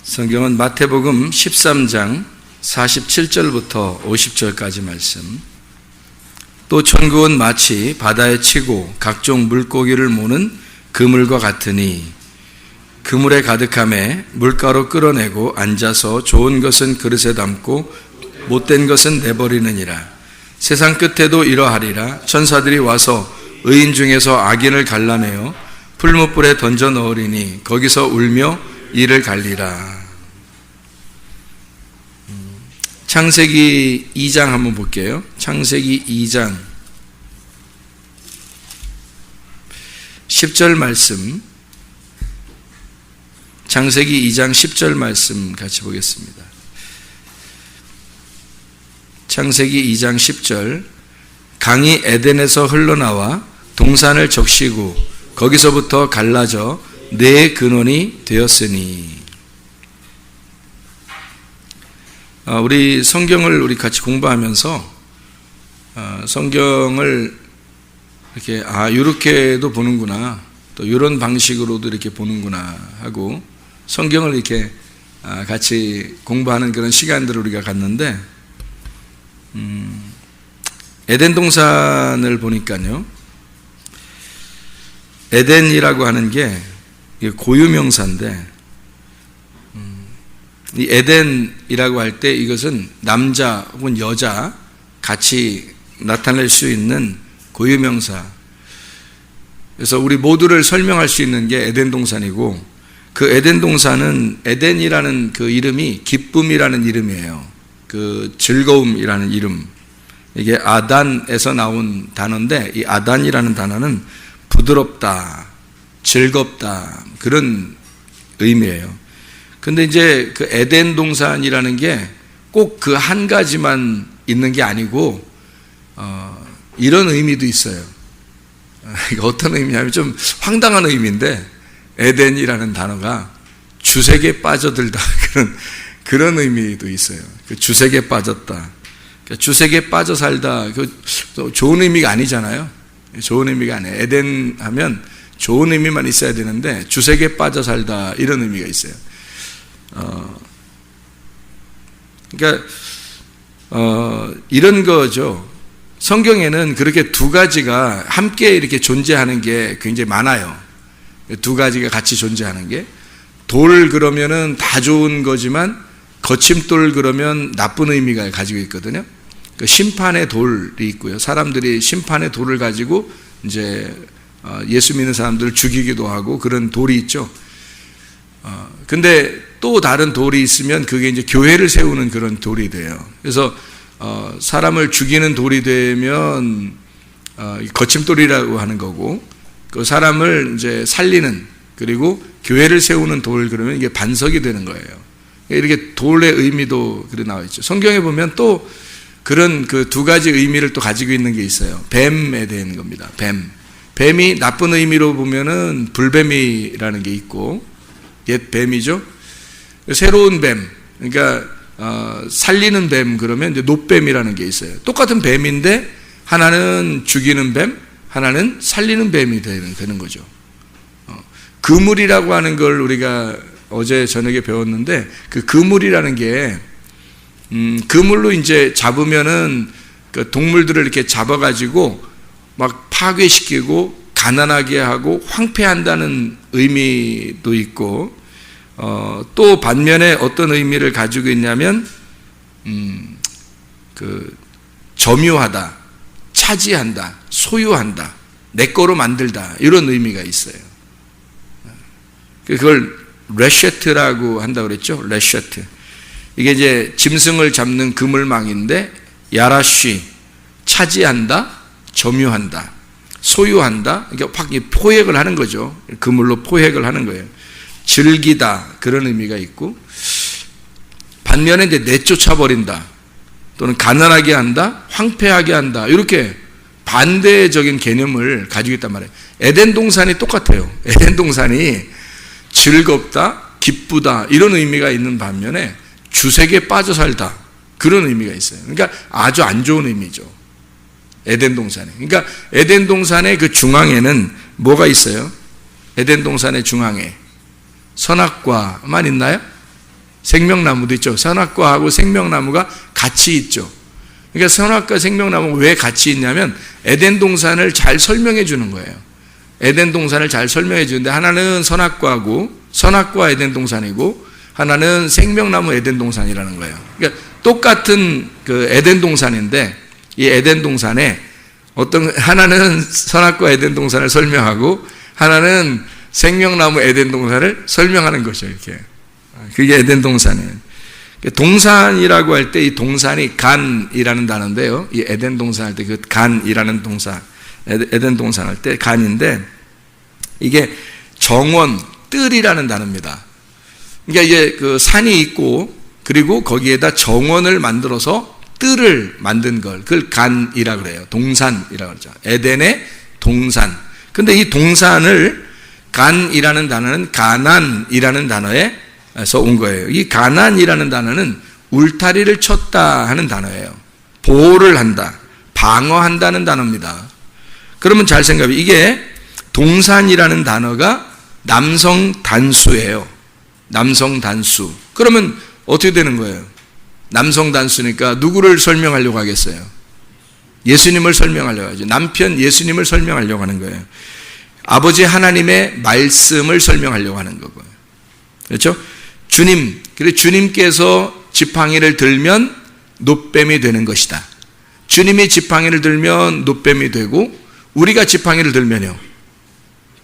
성경은 마태복음 13장 47절부터 50절까지 말씀. 또 천국은 마치 바다에 치고 각종 물고기를 모는 그물과 같으니 그물에 가득함에 물가로 끌어내고 앉아서 좋은 것은 그릇에 담고 못된 것은 내버리느니라. 세상 끝에도 이러하리라. 천사들이 와서 의인 중에서 악인을 갈라내어 풀무불에 던져 넣으리니 거기서 울며 이를 갈리라. 창세기 2장 한번 볼게요. 창세기 2장 10절 말씀, 창세기 2장 10절 말씀 같이 보겠습니다. 창세기 2장 10절. 강이 에덴에서 흘러나와 동산을 적시고 거기서부터 갈라져 네 근원이 되었으니. 우리 성경을 우리 같이 공부하면서 성경을 이렇게 이렇게도 보는구나, 또 이런 방식으로도 이렇게 보는구나 하고 성경을 이렇게 같이 공부하는 그런 시간들을 우리가 갖는데, 에덴 동산을 보니까요, 에덴이라고 하는 게 고유명사인데, 이 에덴이라고 할 때 이것은 남자 혹은 여자 같이 나타낼 수 있는 고유명사. 그래서 우리 모두를 설명할 수 있는 게 에덴 동산이고, 그 에덴 동산은 에덴이라는 그 이름이 기쁨이라는 이름이에요. 그 즐거움이라는 이름. 이게 아단에서 나온 단어인데, 이 아단이라는 단어는 부드럽다, 즐겁다, 그런 의미예요. 근데 이제 그 에덴 동산이라는 게 꼭 그 한 가지만 있는 게 아니고, 이런 의미도 있어요. 이거 어떤 의미냐면 좀 황당한 의미인데, 에덴이라는 단어가 주색에 빠져들다, 그런 의미도 있어요. 그 주색에 빠졌다. 주색에 빠져 살다, 그 좋은 의미가 아니잖아요. 좋은 의미가 아니에요. 에덴 하면 좋은 의미만 있어야 되는데, 주색에 빠져 살다, 이런 의미가 있어요. 그러니까 이런 거죠. 성경에는 그렇게 두 가지가 함께 이렇게 존재하는 게 굉장히 많아요. 두 가지가 같이 존재하는 게, 돌 그러면은 다 좋은 거지만 거침돌 그러면 나쁜 의미가 가지고 있거든요. 그 심판의 돌이 있고요. 사람들이 심판의 돌을 가지고 이제 예수 믿는 사람들을 죽이기도 하고 그런 돌이 있죠. 근데 또 다른 돌이 있으면 그게 이제 교회를 세우는 그런 돌이 돼요. 그래서 사람을 죽이는 돌이 되면 거침돌이라고 하는 거고, 그 사람을 이제 살리는, 그리고 교회를 세우는 돌 그러면 이게 반석이 되는 거예요. 이렇게 돌의 의미도 그래 나와 있죠. 성경에 보면 또 그런 그 두 가지 의미를 또 가지고 있는 게 있어요. 뱀에 대한 겁니다. 뱀이 나쁜 의미로 보면은 불뱀이라는 게 있고, 옛 뱀이죠. 새로운 뱀, 그러니까 살리는 뱀 그러면 이제 놋뱀이라는 게 있어요. 똑같은 뱀인데 하나는 죽이는 뱀, 하나는 살리는 뱀이 되는 거죠. 그물이라고 하는 걸 우리가 어제 저녁에 배웠는데, 그 그물이라는 게 그물로 이제 잡으면은 그 동물들을 이렇게 잡아가지고 막 파괴시키고 가난하게 하고 황폐한다는 의미도 있고, 또 반면에 어떤 의미를 가지고 있냐면, 그 점유하다, 차지한다, 소유한다, 내 거로 만들다, 이런 의미가 있어요. 그걸 레쉐트라고 한다고 그랬죠. 레쉐트. 이게 이제 짐승을 잡는 그물망인데, 야라쉬, 차지한다, 점유한다, 소유한다, 이게 확 포획을 하는 거죠. 그물로 포획을 하는 거예요. 즐기다, 그런 의미가 있고, 반면에 이제 내쫓아버린다, 또는 가난하게 한다, 황폐하게 한다, 이렇게 반대적인 개념을 가지고 있단 말이에요. 에덴 동산이 똑같아요. 에덴 동산이 즐겁다, 기쁘다, 이런 의미가 있는 반면에 주색에 빠져 살다, 그런 의미가 있어요. 그러니까 아주 안 좋은 의미죠, 에덴 동산에. 그러니까 에덴 동산의 그 중앙에는 뭐가 있어요? 에덴 동산의 중앙에 선악과만 있나요? 생명나무도 있죠. 선악과하고 생명나무가 같이 있죠. 그러니까 선악과 생명나무가 왜 같이 있냐면 에덴 동산을 잘 설명해 주는 거예요. 에덴 동산을 잘 설명해 주는데 하나는 선악과고 선악과 에덴 동산이고 하나는 생명나무 에덴 동산이라는 거예요. 그러니까 똑같은 그 에덴 동산인데 이 에덴 동산에 하나는 선악과 에덴 동산을 설명하고 하나는 생명나무 에덴 동산을 설명하는 거죠. 이렇게. 그게 에덴 동산이에요. 동산이라고 할 때 이 동산이 간이라는 단어인데요. 이 에덴 동산 할 때 그 간이라는 동산, 에덴 동산 할 때 간인데 이게 정원, 뜰이라는 단어입니다. 그러니까 이게 그 산이 있고 그리고 거기에다 정원을 만들어서 뜰을 만든 걸 그걸 간이라고 그래요. 동산이라고 그러죠. 에덴의 동산. 근데 이 동산을 간이라는 단어는 가난이라는 단어에서 온 거예요. 이 가난이라는 단어는 울타리를 쳤다 하는 단어예요. 보호를 한다, 방어한다는 단어입니다. 그러면 잘 생각해. 이게 동산이라는 단어가 남성 단수예요. 남성 단수. 그러면 어떻게 되는 거예요? 남성 단수니까 누구를 설명하려고 하겠어요? 예수님을 설명하려고 하죠. 남편 예수님을 설명하려고 하는 거예요. 아버지 하나님의 말씀을 설명하려고 하는 거고요. 그렇죠? 주님, 그리고 주님께서 지팡이를 들면 놋뱀이 되는 것이다. 주님이 지팡이를 들면 놋뱀이 되고 우리가 지팡이를 들면요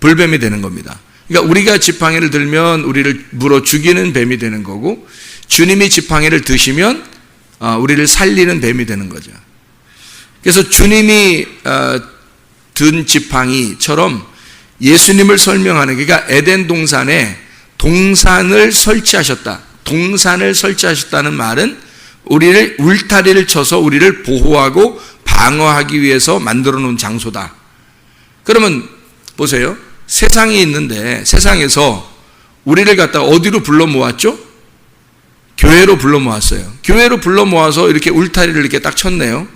불뱀이 되는 겁니다. 그러니까 우리가 지팡이를 들면 우리를 물어 죽이는 뱀이 되는 거고 주님이 지팡이를 드시면 우리를 살리는 뱀이 되는 거죠. 그래서 주님이 든 지팡이처럼 예수님을 설명하는, 그러니까 에덴 동산에 동산을 설치하셨다. 동산을 설치하셨다는 말은 우리를 울타리를 쳐서 우리를 보호하고 방어하기 위해서 만들어 놓은 장소다. 그러면 보세요. 세상이 있는데 세상에서 우리를 갖다가 어디로 불러 모았죠? 교회로 불러 모았어요. 교회로 불러 모아서 이렇게 울타리를 이렇게 딱 쳤네요.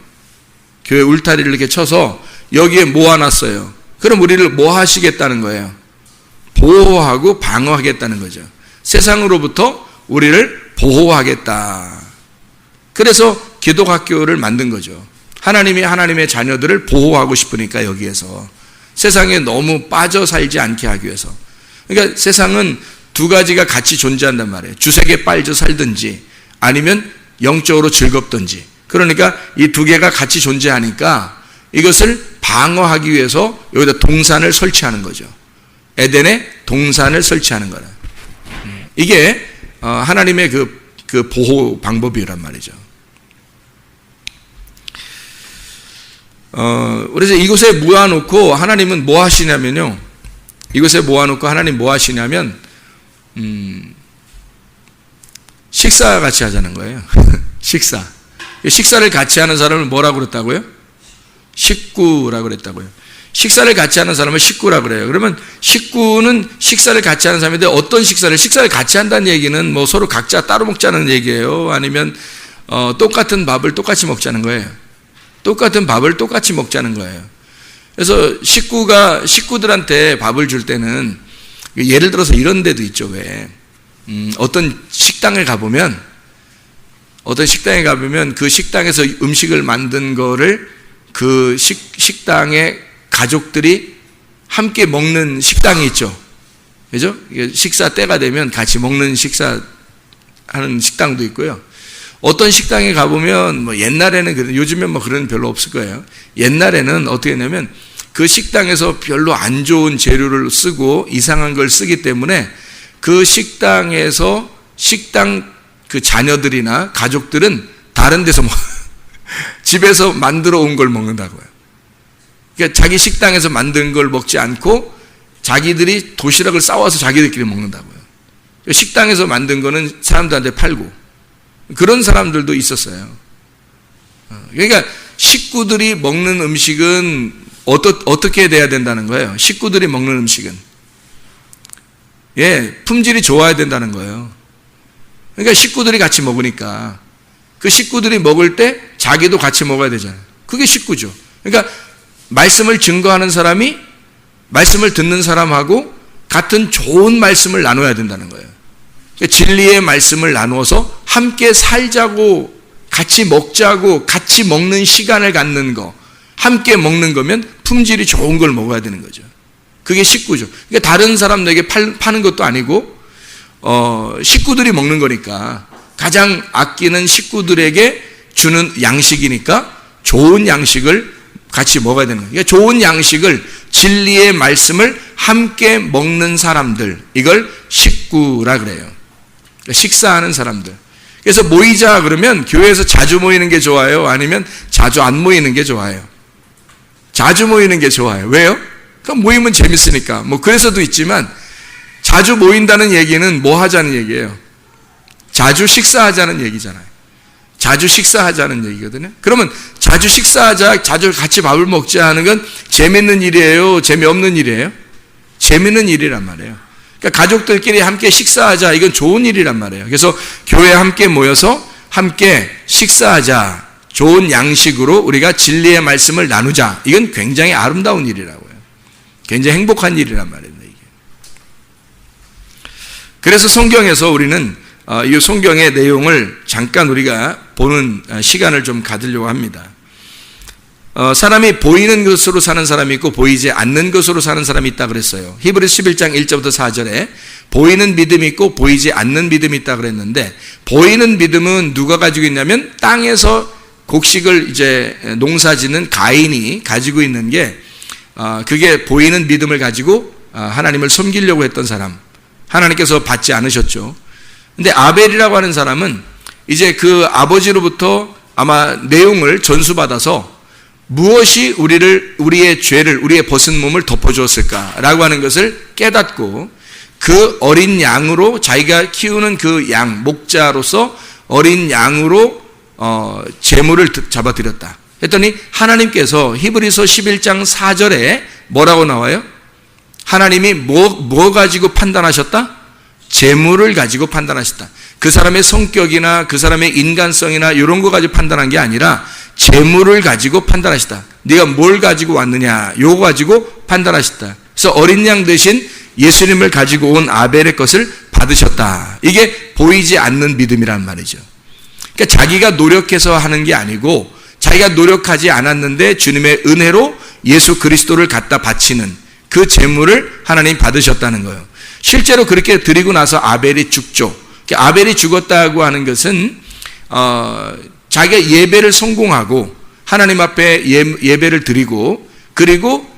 교회 울타리를 이렇게 쳐서 여기에 모아놨어요. 그럼 우리를 뭐 하시겠다는 거예요? 보호하고 방어하겠다는 거죠. 세상으로부터 우리를 보호하겠다. 그래서 기독학교를 만든 거죠. 하나님이 하나님의 자녀들을 보호하고 싶으니까 여기에서 세상에 너무 빠져 살지 않게 하기 위해서. 그러니까 세상은 두 가지가 같이 존재한단 말이에요. 주색에 빠져 살든지 아니면 영적으로 즐겁든지. 그러니까 이 두 개가 같이 존재하니까 이것을 방어하기 위해서 여기다 동산을 설치하는 거죠. 에덴에 동산을 설치하는 거라. 이게 하나님의 그 보호 방법이란 말이죠. 그래서 이곳에 모아놓고 하나님은 뭐 하시냐면요. 이곳에 모아놓고 하나님 뭐 하시냐면 식사 같이 하자는 거예요. 식사를 같이 하는 사람을 뭐라고 그랬다고요? 식구라고 그랬다고요. 식사를 같이 하는 사람을 식구라고 그래요. 그러면 식구는 식사를 같이 하는 사람인데 어떤 식사를 같이 한다는 얘기는 뭐 서로 각자 따로 먹자는 얘기예요? 아니면 똑같은 밥을 똑같이 먹자는 거예요? 똑같은 밥을 똑같이 먹자는 거예요. 그래서 식구들한테 밥을 줄 때는 예를 들어서 이런 데도 있죠. 왜 어떤 식당에 가보면 그 식당에서 음식을 만든 거를 그 식당의 가족들이 함께 먹는 식당이 있죠. 그죠? 식사 때가 되면 같이 먹는 식사하는 식당도 있고요. 어떤 식당에 가보면 뭐 옛날에는 요즘엔 뭐 그런 별로 없을 거예요. 옛날에는 어떻게 했냐면 그 식당에서 별로 안 좋은 재료를 쓰고 이상한 걸 쓰기 때문에 그 식당에서 식당 그 자녀들이나 가족들은 다른 데서 집에서 만들어 온 걸 먹는다고요. 그러니까 자기 식당에서 만든 걸 먹지 않고 자기들이 도시락을 싸와서 자기들끼리 먹는다고요. 식당에서 만든 거는 사람들한테 팔고 그런 사람들도 있었어요. 그러니까 식구들이 먹는 음식은 어떻게 돼야 된다는 거예요? 식구들이 먹는 음식은 품질이 좋아야 된다는 거예요. 그러니까 식구들이 같이 먹으니까 그 식구들이 먹을 때 자기도 같이 먹어야 되잖아요. 그게 식구죠. 그러니까 말씀을 증거하는 사람이 말씀을 듣는 사람하고 같은 좋은 말씀을 나눠야 된다는 거예요. 진리의 말씀을 나누어서 함께 살자고, 같이 먹자고, 같이 먹는 시간을 갖는 거, 함께 먹는 거면 품질이 좋은 걸 먹어야 되는 거죠. 그게 식구죠. 그러니까 다른 사람에게 파는 것도 아니고 식구들이 먹는 거니까, 가장 아끼는 식구들에게 주는 양식이니까 좋은 양식을 같이 먹어야 되는 거예요. 그러니까 좋은 양식을, 진리의 말씀을 함께 먹는 사람들, 이걸 식구라 그래요. 그러니까 식사하는 사람들. 그래서 모이자 그러면 교회에서 자주 모이는 게 좋아요? 아니면 자주 안 모이는 게 좋아요? 자주 모이는 게 좋아요. 왜요? 그럼 모이면 재밌으니까. 뭐 그래서도 있지만, 자주 모인다는 얘기는 뭐 하자는 얘기예요? 자주 식사하자는 얘기잖아요. 자주 식사하자는 얘기거든요. 그러면 자주 식사하자, 자주 같이 밥을 먹자 하는 건 재밌는 일이에요? 재미없는 일이에요? 재밌는 일이란 말이에요. 그러니까 가족들끼리 함께 식사하자, 이건 좋은 일이란 말이에요. 그래서 교회에 함께 모여서 함께 식사하자, 좋은 양식으로 우리가 진리의 말씀을 나누자, 이건 굉장히 아름다운 일이라고요. 굉장히 행복한 일이란 말이에요. 그래서 성경에서 우리는 이 성경의 내용을 잠깐 우리가 보는 시간을 좀 가지려고 합니다. 사람이 보이는 것으로 사는 사람이 있고 보이지 않는 것으로 사는 사람이 있다 그랬어요. 히브리서 11장 1절부터 4절에 보이는 믿음이 있고 보이지 않는 믿음이 있다 그랬는데, 보이는 믿음은 누가 가지고 있냐면 땅에서 곡식을 이제 농사짓는 가인이 가지고 있는 게, 그게 보이는 믿음을 가지고 하나님을 섬기려고 했던 사람, 하나님께서 받지 않으셨죠. 근데 아벨이라고 하는 사람은 이제 그 아버지로부터 아마 내용을 전수받아서 무엇이 우리의 죄를, 우리의 벗은 몸을 덮어주었을까라고 하는 것을 깨닫고, 그 어린 양으로, 자기가 키우는 그 양, 목자로서 어린 양으로 제물을 잡아드렸다 했더니, 하나님께서 히브리서 11장 4절에 뭐라고 나와요? 하나님이 뭐 가지고 판단하셨다? 재물을 가지고 판단하셨다. 그 사람의 성격이나 그 사람의 인간성이나 이런 거 가지고 판단한 게 아니라 재물을 가지고 판단하셨다. 네가 뭘 가지고 왔느냐, 요거 가지고 판단하셨다. 그래서 어린 양 대신 예수님을 가지고 온 아벨의 것을 받으셨다. 이게 보이지 않는 믿음이란 말이죠. 그러니까 자기가 노력해서 하는 게 아니고, 자기가 노력하지 않았는데 주님의 은혜로 예수 그리스도를 갖다 바치는 그 재물을 하나님 받으셨다는 거예요. 실제로 그렇게 드리고 나서 아벨이 죽죠. 아벨이 죽었다고 하는 것은 자기가 예배를 성공하고 하나님 앞에 예배를 드리고, 그리고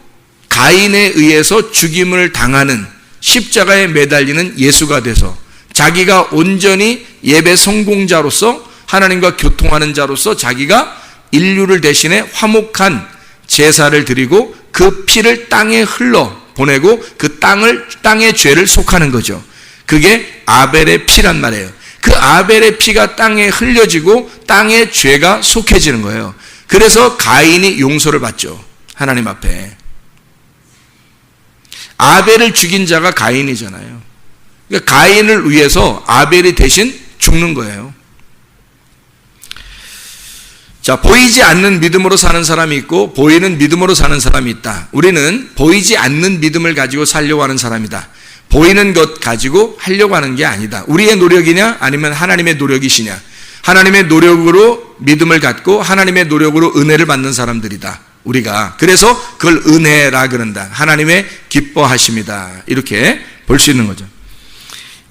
가인에 의해서 죽임을 당하는, 십자가에 매달리는 예수가 돼서 자기가 온전히 예배 성공자로서 하나님과 교통하는 자로서 자기가 인류를 대신해 화목한 제사를 드리고 그 피를 땅에 흘러 보내고 그 땅의 죄를 속하는 거죠. 그게 아벨의 피란 말이에요. 그 아벨의 피가 땅에 흘려지고 땅의 죄가 속해지는 거예요. 그래서 가인이 용서를 받죠. 하나님 앞에. 아벨을 죽인 자가 가인이잖아요. 그러니까 가인을 위해서 아벨이 대신 죽는 거예요. 자, 보이지 않는 믿음으로 사는 사람이 있고 보이는 믿음으로 사는 사람이 있다. 우리는 보이지 않는 믿음을 가지고 살려고 하는 사람이다. 보이는 것 가지고 하려고 하는 게 아니다. 우리의 노력이냐 아니면 하나님의 노력이시냐. 하나님의 노력으로 믿음을 갖고 하나님의 노력으로 은혜를 받는 사람들이다. 우리가. 그래서 그걸 은혜라 그런다. 하나님의 기뻐하심이다. 이렇게 볼 수 있는 거죠.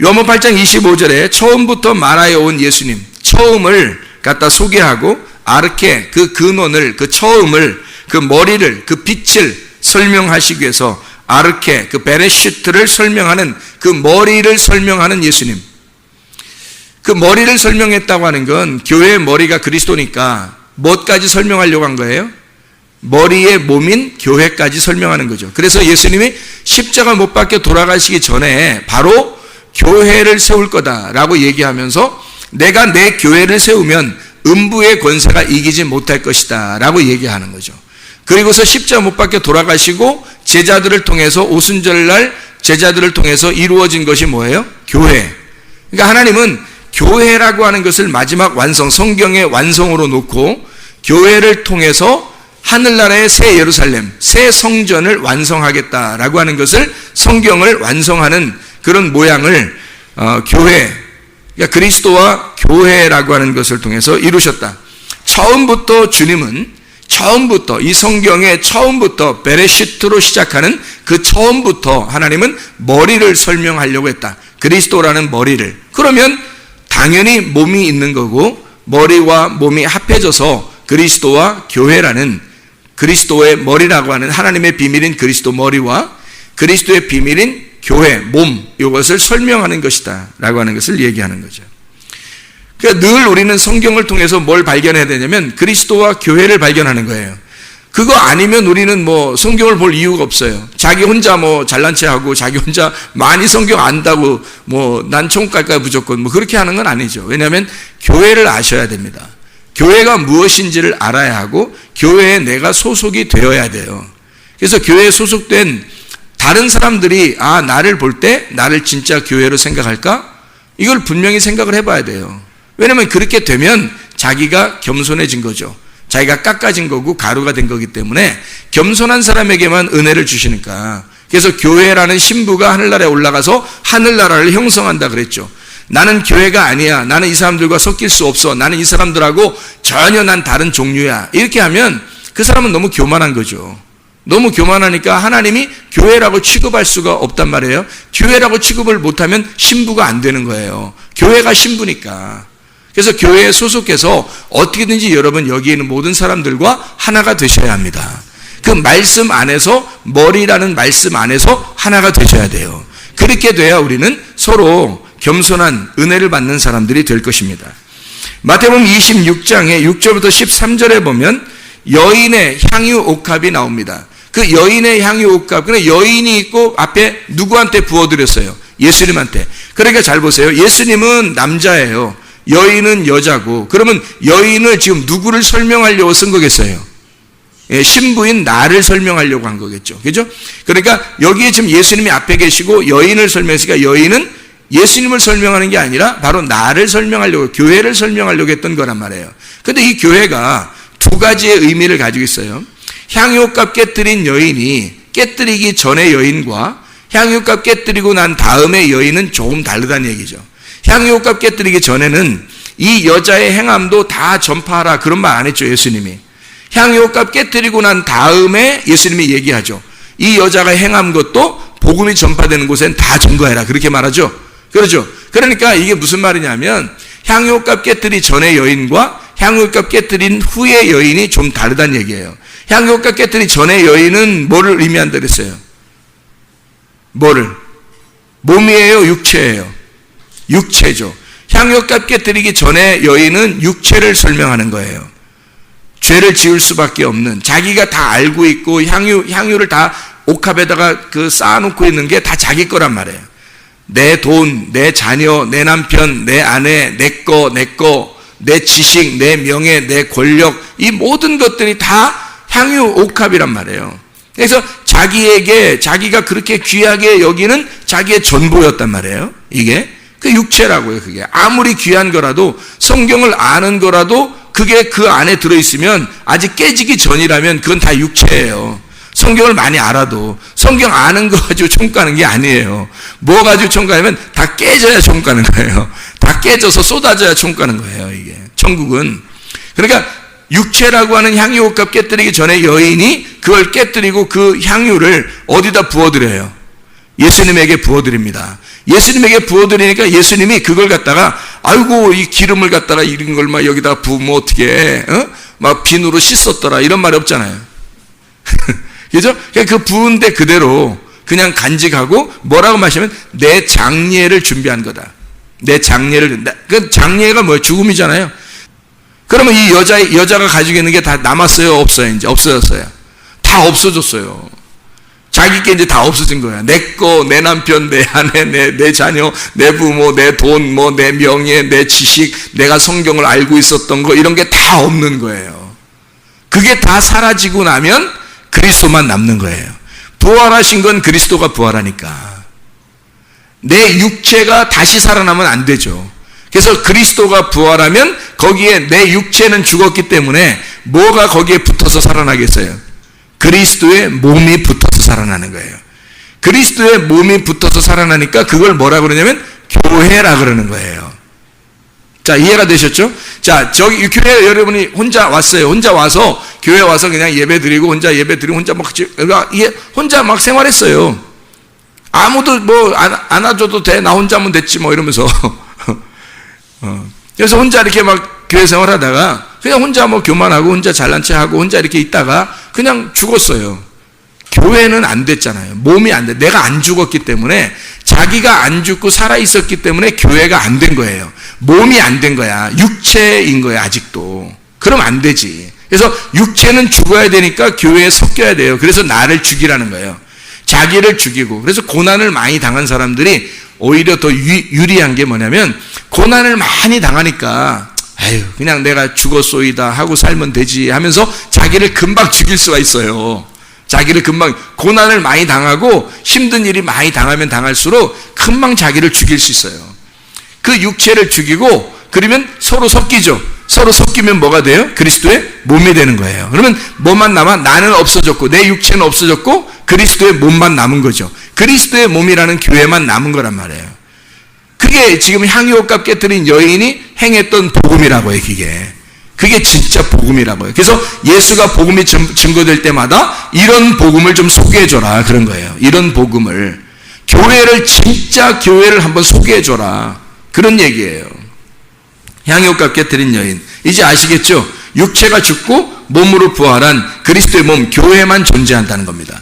요한복음 8장 25절에 처음부터 말하여 온 예수님, 처음을 갖다 소개하고 아르케, 그 근원을, 그 처음을, 그 머리를, 그 빛을 설명하시기 위해서 아르케, 그 베레시트를 설명하는, 그 머리를 설명하는 예수님. 그 머리를 설명했다고 하는 건 교회의 머리가 그리스도니까 뭐까지 설명하려고 한 거예요? 머리의 몸인 교회까지 설명하는 거죠. 그래서 예수님이 십자가 못 박혀 돌아가시기 전에 바로 교회를 세울 거다라고 얘기하면서 내가 내 교회를 세우면 음부의 권세가 이기지 못할 것이다 라고 얘기하는 거죠. 그리고서 십자가 못 박혀 돌아가시고 제자들을 통해서 오순절날 제자들을 통해서 이루어진 것이 뭐예요? 교회. 그러니까 하나님은 교회라고 하는 것을 마지막 완성, 성경의 완성으로 놓고 교회를 통해서 하늘나라의 새 예루살렘, 새 성전을 완성하겠다라고 하는 것을, 성경을 완성하는 그런 모양을 교회, 그러니까 그리스도와 교회라고 하는 것을 통해서 이루셨다. 처음부터 주님은 이 성경의 처음부터 베레시트로 시작하는 그 처음부터 하나님은 머리를 설명하려고 했다. 그리스도라는 머리를. 그러면 당연히 몸이 있는 거고 머리와 몸이 합해져서 그리스도와 교회라는 그리스도의 머리라고 하는 하나님의 비밀인 그리스도 머리와 그리스도의 비밀인 교회, 몸, 이것을 설명하는 것이다 라고 하는 것을 얘기하는 거죠. 그러니까 늘 우리는 성경을 통해서 뭘 발견해야 되냐면 그리스도와 교회를 발견하는 거예요. 그거 아니면 우리는 성경을 볼 이유가 없어요. 자기 혼자 잘난 체 하고 자기 혼자 많이 성경 안다고 난 천국 갈까 무조건 그렇게 하는 건 아니죠. 왜냐하면 교회를 아셔야 됩니다. 교회가 무엇인지를 알아야 하고 교회에 내가 소속이 되어야 돼요. 그래서 교회에 소속된 다른 사람들이 나를 볼 때 나를 진짜 교회로 생각할까? 이걸 분명히 생각을 해봐야 돼요. 왜냐하면 그렇게 되면 자기가 겸손해진 거죠. 자기가 깎아진 거고 가루가 된 거기 때문에 겸손한 사람에게만 은혜를 주시니까. 그래서 교회라는 신부가 하늘나라에 올라가서 하늘나라를 형성한다 그랬죠. 나는 교회가 아니야. 나는 이 사람들과 섞일 수 없어. 나는 이 사람들하고 전혀 난 다른 종류야. 이렇게 하면 그 사람은 너무 교만한 거죠. 너무 교만하니까 하나님이 교회라고 취급할 수가 없단 말이에요. 교회라고 취급을 못하면 신부가 안 되는 거예요. 교회가 신부니까. 그래서 교회에 소속해서 어떻게든지 여러분 여기 있는 모든 사람들과 하나가 되셔야 합니다. 그 말씀 안에서 머리라는 말씀 안에서 하나가 되셔야 돼요. 그렇게 돼야 우리는 서로 겸손한 은혜를 받는 사람들이 될 것입니다. 마태복음 26장에 6절부터 13절에 보면 여인의 향유 옥합이 나옵니다. 그 여인의 향유 옥합, 그러니까 여인이 있고 앞에 누구한테 부어드렸어요? 예수님한테. 그러니까 잘 보세요. 예수님은 남자예요. 여인은 여자고, 그러면 여인을 지금 누구를 설명하려고 쓴 거겠어요? 신부인 나를 설명하려고 한 거겠죠. 그죠? 그러니까 여기에 지금 예수님이 앞에 계시고 여인을 설명했으니까 여인은 예수님을 설명하는 게 아니라 바로 나를 설명하려고, 교회를 설명하려고 했던 거란 말이에요. 근데 이 교회가 두 가지의 의미를 가지고 있어요. 향유값 깨뜨린 여인이 깨뜨리기 전의 여인과 향유값 깨뜨리고 난 다음의 여인은 조금 다르다는 얘기죠. 향유값 깨뜨리기 전에는 이 여자의 행함도 다 전파하라 그런 말 안 했죠, 예수님이. 향유값 깨뜨리고 난 다음에 예수님이 얘기하죠. 이 여자가 행한 것도 복음이 전파되는 곳엔 다 증거해라 그렇게 말하죠. 그렇죠. 그러니까 이게 무슨 말이냐면 향유값 깨뜨리기 전의 여인과 향유값 깨뜨린 후의 여인이 좀 다르다는 얘기예요. 향유값 깨뜨리기 전의 여인은 뭐를 의미한다 그랬어요? 뭐를? 몸이에요, 육체예요? 육체죠. 향유값 깨뜨리기 전에 여인은 육체를 설명하는 거예요. 죄를 지을 수밖에 없는, 자기가 다 알고 있고 향유를 다 옥합에다가 쌓아놓고 있는 게 다 자기 거란 말이에요. 내 돈, 내 자녀, 내 남편, 내 아내, 내 거, 내 지식, 내 명예, 내 권력, 이 모든 것들이 다 향유 옥합이란 말이에요. 그래서 자기에게, 자기가 그렇게 귀하게 여기는 자기의 전부였단 말이에요. 이게 그 육체라고요. 그게 아무리 귀한 거라도, 성경을 아는 거라도 그게 그 안에 들어있으면 아직 깨지기 전이라면 그건 다 육체예요. 성경을 많이 알아도 성경 아는 거 가지고 천국 가는 게 아니에요. 뭐 가지고 천국 가냐면 다 깨져야 천국 가는 거예요. 다 깨져서 쏟아져야 천국 가는 거예요. 이게 천국은. 그러니까 육체라고 하는 향유 옥합 깨뜨리기 전에 여인이 그걸 깨뜨리고 그 향유를 어디다 부어드려요? 예수님에게 부어드립니다. 예수님에게 부어드리니까 예수님이 그걸 갖다가 아이고 이 기름을 갖다가 이런 걸 막 여기다 부으면 어떻게 해? 막 비누로 씻었더라 이런 말이 없잖아요. 그죠? 그 부은 데 그대로 그냥 간직하고 뭐라고 마시면 내 장례를 준비한 거다. 내 장례를, 그 장례가 뭐예요? 죽음이잖아요. 그러면 이 여자가 가지고 있는 게 다 남았어요? 없어요? 이제 없어졌어요? 다 없어졌어요. 자기께 이제 다 없어진 거야. 내 거, 내 남편, 내 아내, 내 자녀, 내 부모, 내 돈, 내 명예, 내 지식, 내가 성경을 알고 있었던 거, 이런 게 다 없는 거예요. 그게 다 사라지고 나면 그리스도만 남는 거예요. 부활하신 건 그리스도가 부활하니까. 내 육체가 다시 살아나면 안 되죠. 그래서 그리스도가 부활하면 거기에 내 육체는 죽었기 때문에 뭐가 거기에 붙어서 살아나겠어요? 그리스도의 몸이 붙어서 살아나는 거예요. 그리스도의 몸이 붙어서 살아나니까 그걸 뭐라고 그러냐면 교회라 그러는 거예요. 자, 이해가 되셨죠? 자, 저기 교회 여러분이 혼자 왔어요. 혼자 와서 교회 와서 그냥 예배 드리고 혼자 예배 드리고 혼자 막 이게 혼자 막 생활했어요. 아무도 뭐 안아줘도 돼. 나 혼자 하면 됐지 뭐 이러면서. 그래서 혼자 이렇게 막 교회 생활하다가 그냥 혼자 뭐 교만하고 혼자 잘난 체하고 혼자 이렇게 있다가 그냥 죽었어요. 교회는 안 됐잖아요. 몸이 안 돼. 내가 안 죽었기 때문에, 자기가 안 죽고 살아 있었기 때문에 교회가 안 된 거예요. 몸이 안 된 거야. 육체인 거야, 아직도. 그럼 안 되지. 그래서 육체는 죽어야 되니까 교회에 섞여야 돼요. 그래서 나를 죽이라는 거예요. 자기를 죽이고. 그래서 고난을 많이 당한 사람들이 오히려 더 유리한 게 뭐냐면, 고난을 많이 당하니까 아유 그냥 내가 죽었소이다 하고 살면 되지 하면서 자기를 금방 죽일 수가 있어요. 자기를 금방, 고난을 많이 당하고 힘든 일이 많이 당하면 당할수록 금방 자기를 죽일 수 있어요. 그 육체를 죽이고 그러면 서로 섞이죠. 서로 섞이면 뭐가 돼요? 그리스도의 몸이 되는 거예요. 그러면 뭐만 남아? 나는 없어졌고 내 육체는 없어졌고 그리스도의 몸만 남은 거죠. 그리스도의 몸이라는 교회만 남은 거란 말이에요. 그게 지금 향유옥값 깨뜨린 여인이 행했던 복음이라고요. 그게 진짜 복음이라고요. 그래서 예수가 복음이 증거될 때마다 이런 복음을 좀 소개해줘라 그런 거예요. 이런 복음을, 교회를, 진짜 교회를 한번 소개해줘라 그런 얘기예요. 향유옥값 깨뜨린 여인, 이제 아시겠죠? 육체가 죽고 몸으로 부활한 그리스도의 몸, 교회만 존재한다는 겁니다.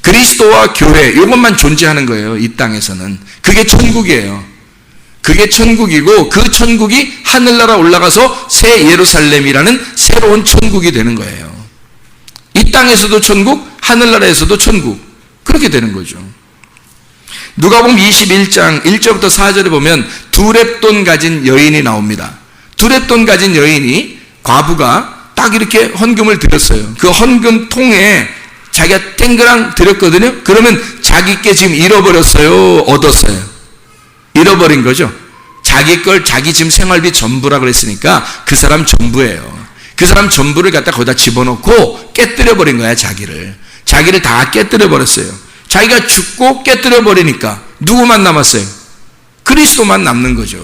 그리스도와 교회, 이것만 존재하는 거예요. 이 땅에서는. 그게 천국이에요. 그게 천국이고, 그 천국이 하늘나라 올라가서 새 예루살렘이라는 새로운 천국이 되는 거예요. 이 땅에서도 천국, 하늘나라에서도 천국, 그렇게 되는 거죠. 누가복음 21장 1절부터 4절에 보면 두 렙돈 가진 여인이 나옵니다. 두 렙돈 가진 여인이, 과부가 딱 이렇게 헌금을 드렸어요. 그 헌금 통에 자기가 땡그랑 드렸거든요. 그러면 자기께 지금 잃어버렸어요, 얻었어요? 잃어버린 거죠. 자기 걸, 자기 지금 생활비 전부라 그랬으니까 그 사람 전부예요. 그 사람 전부를 갖다 거기다 집어넣고 깨뜨려 버린 거야. 자기를 다 깨뜨려 버렸어요. 자기가 죽고 깨뜨려 버리니까 누구만 남았어요? 그리스도만 남는 거죠.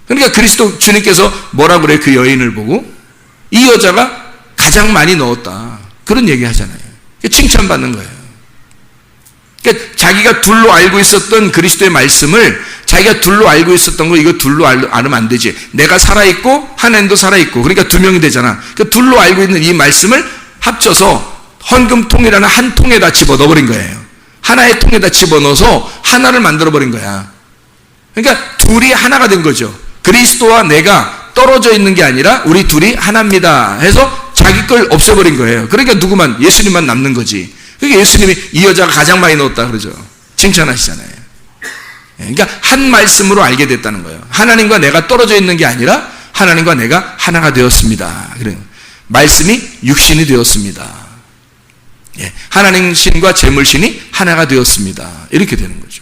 그러니까 그리스도 주님께서 뭐라고 그래요? 그 여인을 보고 이 여자가 가장 많이 넣었다 그런 얘기 하잖아요. 칭찬받는 거예요. 그러니까 자기가 둘로 알고 있었던 그리스도의 말씀을, 자기가 둘로 알고 있었던 거, 이거 둘로 알면 안 되지. 내가 살아있고 하나님도 살아있고, 그러니까 두 명이 되잖아. 그러니까 둘로 알고 있는 이 말씀을 합쳐서 헌금통이라는 한 통에다 집어넣어버린 거예요. 하나의 통에다 집어넣어서 하나를 만들어버린 거야. 그러니까 둘이 하나가 된 거죠. 그리스도와 내가 떨어져 있는 게 아니라 우리 둘이 하나입니다 해서 자기 걸 없애버린 거예요. 그러니까 누구만? 예수님만 남는 거지. 그러니까 예수님이 이 여자가 가장 많이 넣었다 그러죠. 칭찬하시잖아요. 그러니까 한 말씀으로 알게 됐다는 거예요. 하나님과 내가 떨어져 있는 게 아니라 하나님과 내가 하나가 되었습니다. 그래요. 말씀이 육신이 되었습니다. 하나님 신과 재물 신이 하나가 되었습니다. 이렇게 되는 거죠.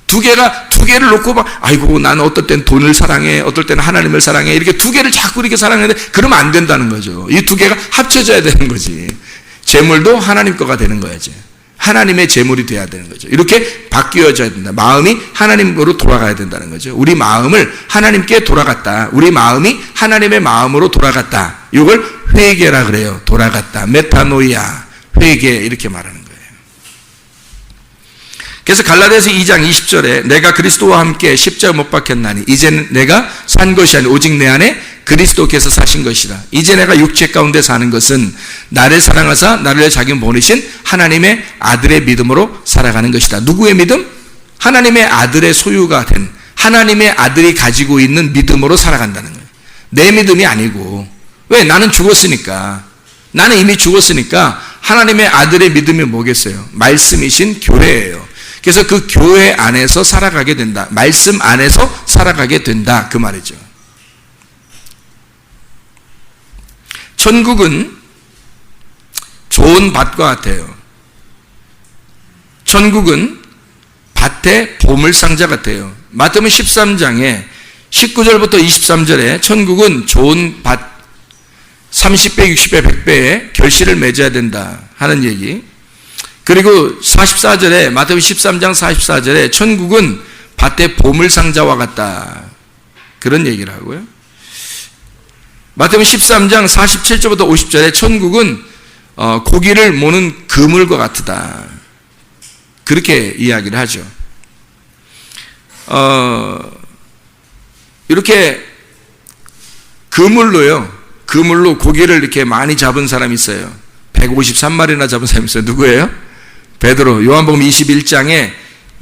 두 개를 놓고 막, 아이고, 나는 어떨 땐 돈을 사랑해, 어떨 때는 하나님을 사랑해, 이렇게 두 개를 자꾸 이렇게 사랑하는데, 그러면 안 된다는 거죠. 이 두 개가 합쳐져야 되는 거지. 재물도 하나님 거가 되는 거야지. 하나님의 재물이 돼야 되는 거죠. 이렇게 바뀌어져야 된다. 마음이 하나님으로 돌아가야 된다는 거죠. 우리 마음을 하나님께 돌아갔다. 우리 마음이 하나님의 마음으로 돌아갔다. 이걸 회개라 그래요. 돌아갔다. 메타노이아. 회개, 이렇게 말하는 거예요. 그래서 갈라디아서 2장 20절에 내가 그리스도와 함께 십자가 못 박혔나니 이제는 내가 산 것이 아니 오직 내 안에 그리스도께서 사신 것이라. 이제 내가 육체 가운데 사는 것은 나를 사랑하사 나를 자기 보내신 하나님의 아들의 믿음으로 살아가는 것이다. 누구의 믿음? 하나님의 아들의 소유가 된, 하나님의 아들이 가지고 있는 믿음으로 살아간다는 거예요. 내 믿음이 아니고. 왜? 나는 죽었으니까. 나는 이미 죽었으니까 하나님의 아들의 믿음이 뭐겠어요? 말씀이신 교회예요. 그래서 그 교회 안에서 살아가게 된다. 말씀 안에서 살아가게 된다. 그 말이죠. 천국은 좋은 밭과 같아요. 천국은 밭의 보물상자 같아요. 마태복음 13장에 19절부터 23절에 천국은 좋은 밭 30배, 60배, 100배의 결실을 맺어야 된다 하는 얘기. 그리고 44절에, 마태복음 13장 44절에 천국은 밭의 보물상자와 같다. 그런 얘기를 하고요. 마태복음 13장 47절부터 50절에 천국은 고기를 모는 그물과 같다. 그렇게 이야기를 하죠. 이렇게 그물로 고기를 이렇게 많이 잡은 사람이 있어요. 153마리나 잡은 사람이 있어요. 누구예요? 베드로. 요한복음 21장에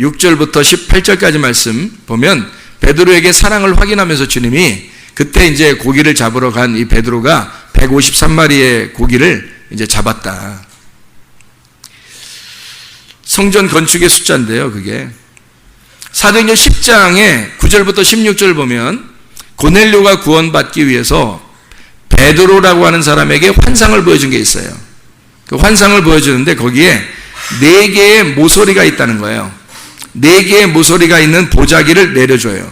6절부터 18절까지 말씀 보면 베드로에게 사랑을 확인하면서 주님이 그때 이제 고기를 잡으러 간 이 베드로가 153마리의 고기를 이제 잡았다. 성전 건축의 숫자인데요, 그게. 사도행전 10장에 9절부터 16절 보면 고넬료가 구원받기 위해서 베드로라고 하는 사람에게 환상을 보여준 게 있어요. 그 환상을 보여주는데 거기에 4개의 모서리가 있다는 거예요. 4개의 모서리가 있는 보자기를 내려줘요.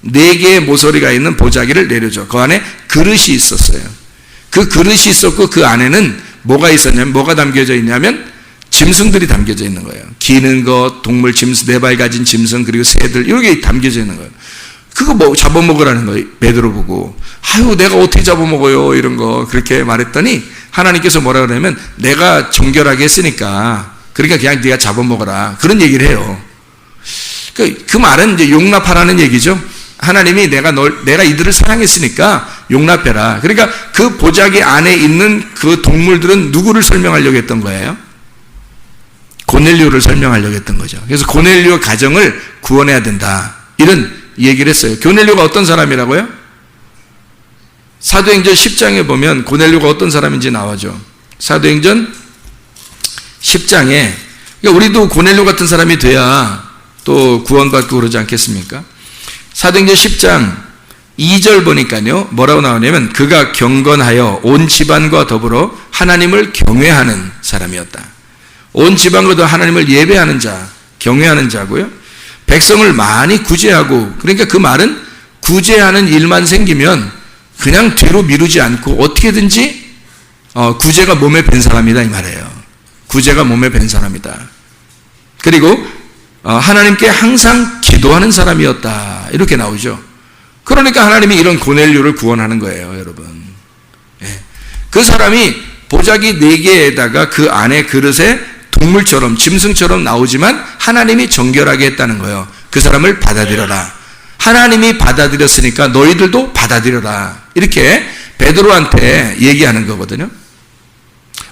4개의 모서리가 있는 보자기를 내려줘. 그 안에 그릇이 있었어요. 그 그릇이 있었고 그 안에는 뭐가 있었냐면, 뭐가 담겨져 있냐면 짐승들이 담겨져 있는 거예요. 기는 것, 동물 짐승, 4발 가진 짐승, 그리고 새들, 이렇게 담겨져 있는 거예요. 그거 뭐 잡아먹으라는 거예요. 베드로 보고. 아유, 내가 어떻게 잡아먹어요? 이런 거 그렇게 말했더니 하나님께서 뭐라 그러냐면 내가 정결하게 했으니까 그러니까 그냥 네가 잡아먹어라. 그런 얘기를 해요. 그 말은 이제 용납하라는 얘기죠. 하나님이 내가 이들을 사랑했으니까 용납해라. 그러니까 그 보자기 안에 있는 그 동물들은 누구를 설명하려고 했던 거예요? 고넬료를 설명하려고 했던 거죠. 그래서 고넬료 가정을 구원해야 된다. 이런 얘기를 했어요. 고넬료가 어떤 사람이라고요? 사도행전 10장에 보면 고넬료가 어떤 사람인지 나와죠. 사도행전 10장에 그러니까 우리도 고넬료 같은 사람이 돼야 또 구원받고 그러지 않겠습니까? 사도행전 10장 2절 보니까요, 뭐라고 나오냐면 그가 경건하여 온 집안과 더불어 하나님을 경외하는 사람이었다. 온 집안과 더불어 하나님을 예배하는 자, 경외하는 자고요. 백성을 많이 구제하고, 그러니까 그 말은 구제하는 일만 생기면 그냥 뒤로 미루지 않고 어떻게든지 구제가 몸에 밴 사람이다 이 말이에요. 구제가 몸에 밴 사람이다. 그리고 하나님께 항상 기도하는 사람이었다. 이렇게 나오죠. 그러니까 하나님이 이런 고넬료를 구원하는 거예요, 여러분. 예. 그 사람이 보자기 4개에다가 그 안에 그릇에 동물처럼 짐승처럼 나오지만 하나님이 정결하게 했다는 거예요. 그 사람을 받아들여라. 하나님이 받아들였으니까 너희들도 받아들여라. 이렇게 베드로한테 얘기하는 거거든요.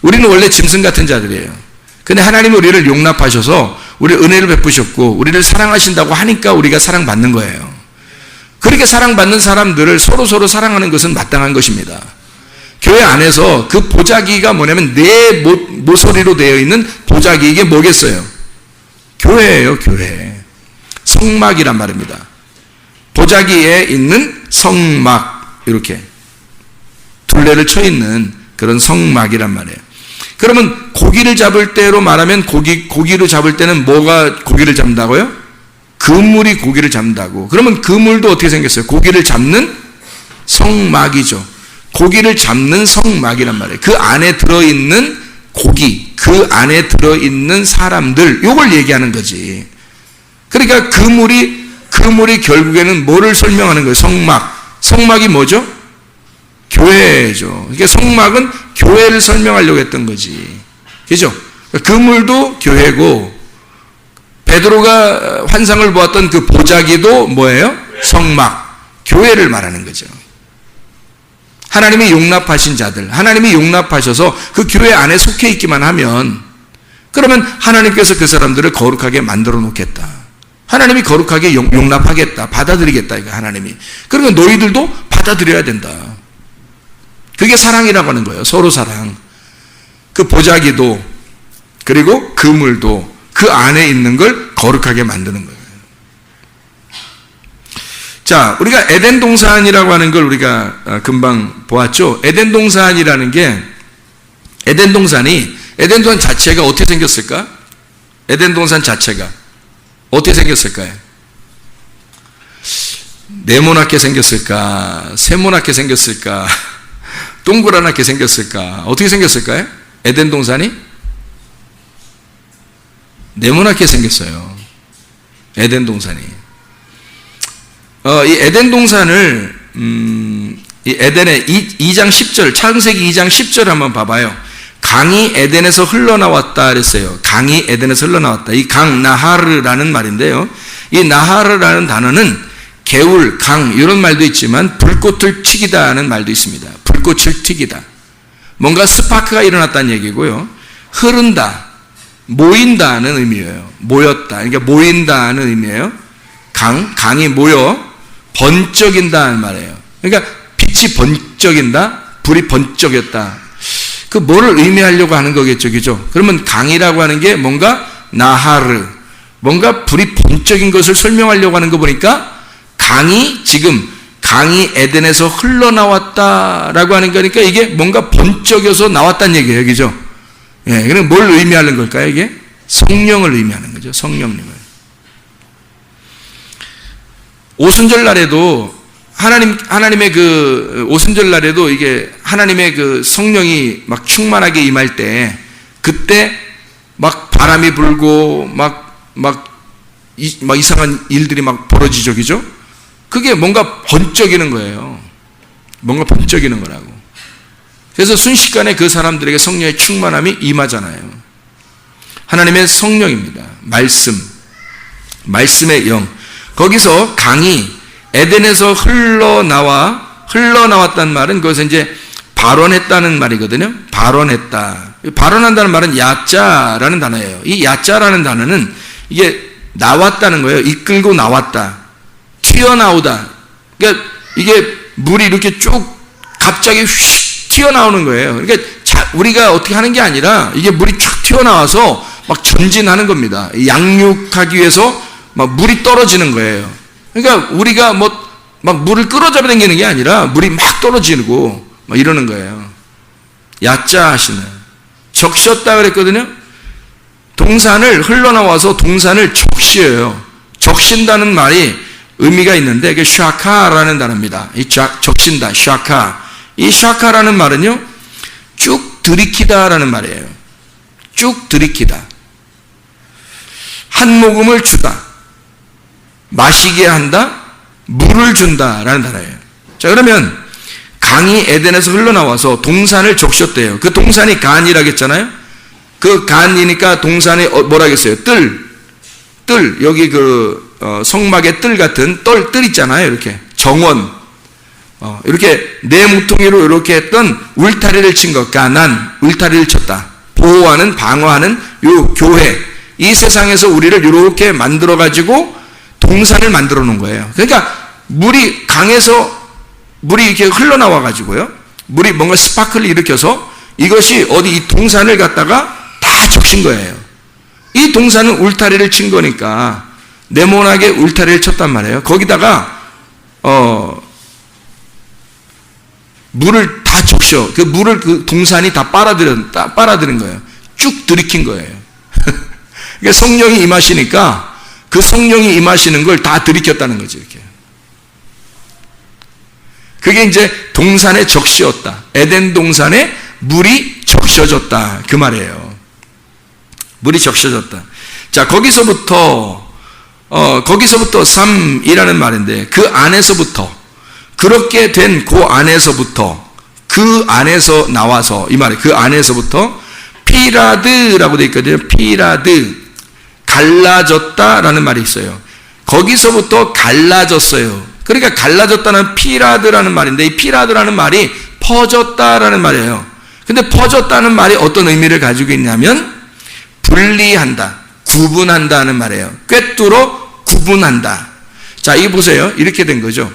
우리는 원래 짐승 같은 자들이에요. 근데 하나님이 우리를 용납하셔서 우리 은혜를 베푸셨고 우리를 사랑하신다고 하니까 우리가 사랑받는 거예요. 그렇게 사랑받는 사람들을 서로 사랑하는 것은 마땅한 것입니다. 교회 안에서 그 보자기가 뭐냐면 네 모서리로 되어 있는 보자기, 이게 뭐겠어요? 교회예요, 교회. 성막이란 말입니다. 보자기에 있는 성막, 이렇게 둘레를 쳐 있는 그런 성막이란 말이에요. 그러면 고기를 잡을 때로 말하면 고기로 잡을 때는 뭐가 고기를 잡는다고요? 그물이 고기를 잡는다고. 그러면 그물도 어떻게 생겼어요? 고기를 잡는 성막이죠. 고기를 잡는 성막이란 말이에요. 그 안에 들어있는 고기, 그 안에 들어있는 사람들, 요걸 얘기하는 거지. 그러니까 그물이 결국에는 뭐를 설명하는 거예요? 성막. 성막이 뭐죠? 교회죠. 그러니까 성막은 교회를 설명하려고 했던 거지. 그죠? 그물도 교회고, 베드로가 환상을 보았던 그 보자기도 뭐예요? 성막. 교회를 말하는 거죠. 하나님이 용납하신 자들, 하나님이 용납하셔서 그 교회 안에 속해 있기만 하면, 그러면 하나님께서 그 사람들을 거룩하게 만들어 놓겠다. 하나님이 거룩하게 용납하겠다. 받아들이겠다. 이거 하나님이. 그러니까 너희들도 받아들여야 된다. 그게 사랑이라고 하는 거예요. 서로 사랑. 그 보자기도, 그리고 그물도 그 안에 있는 걸 거룩하게 만드는 거예요. 자, 우리가 에덴 동산이라고 하는 걸 우리가 금방 보았죠. 에덴 동산이라는 게, 에덴 동산 자체가 어떻게 생겼을까? 에덴 동산 자체가 어떻게 생겼을까요? 네모나게 생겼을까? 세모나게 생겼을까? 동그랗게 생겼을까? 어떻게 생겼을까요? 에덴 동산이 네모나게 생겼어요. 에덴 동산이. 이 에덴 동산을 이 에덴의 2장 10절, 창세기 2장 10절 한번 봐봐요. 강이 에덴에서 흘러나왔다 그랬어요. 강이 에덴에서 흘러나왔다. 이 강 나하르라는 말인데요. 이 나하르라는 단어는 개울, 강 이런 말도 있지만 불꽃을 튀기다 하는 말도 있습니다. 불꽃을 튀기다. 뭔가 스파크가 일어났다는 얘기고요. 흐른다, 모인다는 의미예요. 모였다. 그러니까 모인다는 의미예요. 강이 모여 번쩍인다는 말이에요. 그러니까 빛이 번쩍인다, 불이 번쩍였다. 그 뭐를 의미하려고 하는 거겠죠, 그죠? 그러면 강이라고 하는 게 뭔가 나하르, 뭔가 불이 번쩍인 것을 설명하려고 하는 거 보니까 강이 에덴에서 흘러나왔다라고 하는 거니까 이게 뭔가 번쩍여서 나왔다는 얘기예요, 그죠? 예, 그럼 뭘 의미하는 걸까요, 이게? 성령을 의미하는 거죠, 성령님을. 오순절 날에도 하나님의 그 오순절 날에도 이게 하나님의 그 성령이 막 충만하게 임할 때 그때 막 바람이 불고 막 이상한 일들이 막 벌어지죠, 그죠? 그게 뭔가 번쩍이는 거예요. 뭔가 번쩍이는 거라고. 그래서 순식간에 그 사람들에게 성령의 충만함이 임하잖아요. 하나님의 성령입니다. 말씀의 영. 거기서 강이 에덴에서 흘러나왔다는 말은 그것은 이제 발원했다는 말이거든요. 발원한다는 말은 야자라는 단어예요. 이 야자라는 단어는 이게 나왔다는 거예요. 이끌고 나왔다. 튀어나오다. 그러니까 이게 물이 이렇게 쭉 갑자기 휙 튀어나오는 거예요. 그러니까 우리가 어떻게 하는 게 아니라 이게 물이 쭉 튀어나와서 막 전진하는 겁니다. 양육하기 위해서 막 물이 떨어지는 거예요. 그러니까 우리가 막 물을 끌어잡아 당기는 게 아니라 물이 막 떨어지고 막 이러는 거예요. 야자 하시는. 적셨다 그랬거든요. 동산을 흘러나와서 동산을 적시어요. 적신다는 말이 의미가 있는데 그게 샤카라는 단어입니다. 이 적신다, 샤카. 이 샤카라는 말은요, 쭉 들이키다라는 말이에요. 쭉 들이키다. 한 모금을 주다. 마시게 한다. 물을 준다라는 단어예요. 자, 그러면 강이 에덴에서 흘러나와서 동산을 적셨대요. 그 동산이 간이라고 했잖아요. 그 간이니까 동산이 뭐라겠어요? 뜰, 여기 성막의 뜰 같은 뜰 있잖아요. 이렇게 정원, 이렇게 네 모퉁이로 이렇게 했던 울타리를 친 것, 울타리를 쳤다. 보호하는, 방어하는 요 교회, 이 세상에서 우리를 이렇게 만들어 가지고 동산을 만들어 놓은 거예요. 그러니까 강에서 물이 이렇게 흘러나와 가지고요, 물이 뭔가 스파클을 일으켜서 이것이 이 동산을 갖다가 다 적신 거예요. 이 동산은 울타리를 친 거니까 네모나게 울타리를 쳤단 말이에요. 거기다가 물을 다 적셔. 그 물을 그 동산이 다 빨아들인 거예요. 쭉 들이킨 거예요. 그러니까 성령이 임하시니까 그 성령이 임하시는 걸 다 들이켰다는 거죠, 이렇게. 그게 이제 동산에 적시었다. 에덴 동산에 물이 적셔졌다. 그 말이에요. 물이 적셔졌다. 자, 거기서부터 3이라는 말인데, 그 안에서부터, 그렇게 된 그 안에서 나와서, 이 말이 그 안에서부터 피라드라고 되어 있거든요. 피라드. 갈라졌다라는 말이 있어요. 거기서부터 갈라졌어요. 그러니까 갈라졌다는 피라드라는 말인데, 이 피라드라는 말이 퍼졌다라는 말이에요. 근데 퍼졌다는 말이 어떤 의미를 가지고 있냐면, 분리한다, 구분한다는 말이에요. 꿰뚫어 구분한다. 자, 이거 보세요. 이렇게 된 거죠.